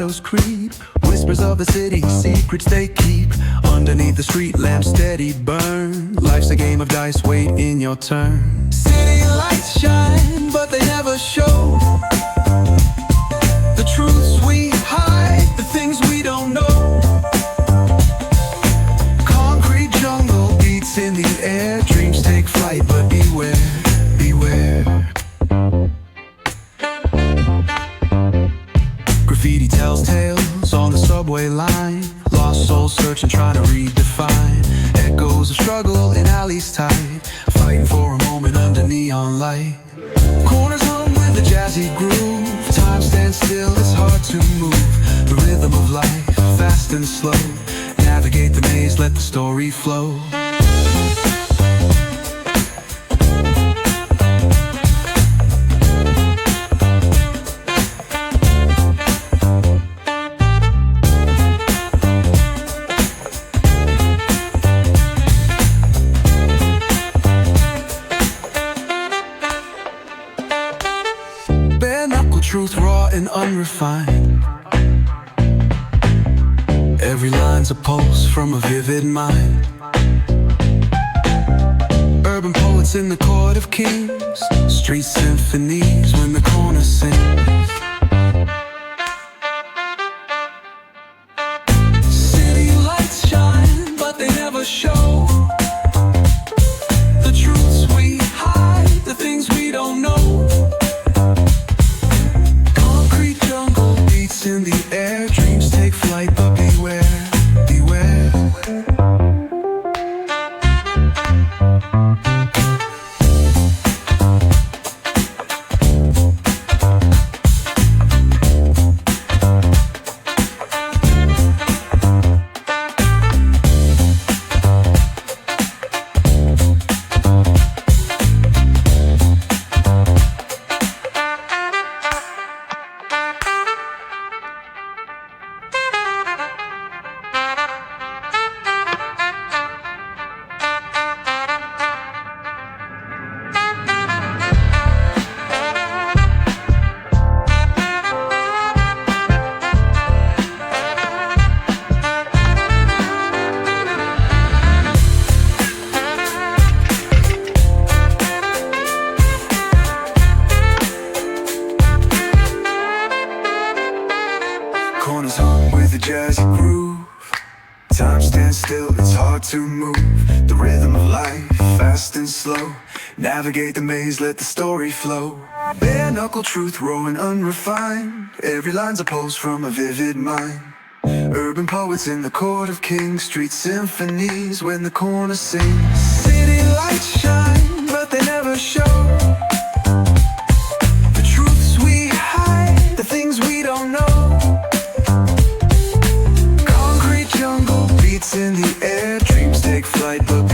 shadows creep. Whispers of the city, secrets they keep. Underneath the street lamps steady burn. Life's a game of dice, wait in your turn. City lights shine, but they never show the truths we hide, the things we don't know. Concrete jungle beats in the air. Dreams take flight, but beware, beware. Graffiti tells tales on the subway line. Lost souls searching, trying to redefine. Echoes of struggle in alleys tight, fighting for a moment under neon light. Corners hum with a jazzy groove. Time stands still, it's hard to move. The rhythm of life, fast and slow. Navigate the maze, let the story flow. Truth raw and unrefined. Every line's a pulse from a vivid mind. Urban poets in the court of kings. Street symphonies when the corner sings. City lights shine, but they never show the truths we hide, the things we don't know. In the air, dreams take flight, but beware, beware. Corners hum with a jazzy groove. Time stands still, it's hard to move. The rhythm of life, fast and slow. Navigate the maze, let the story flow. Bare knuckle truth, raw and unrefined. Every line's a pulse from a vivid mind. Urban poets in the court of kings. Street symphonies when the corner sings. City lights shine, but they never show the truths we hide, the things we don't know. In the air, dreams take flight, but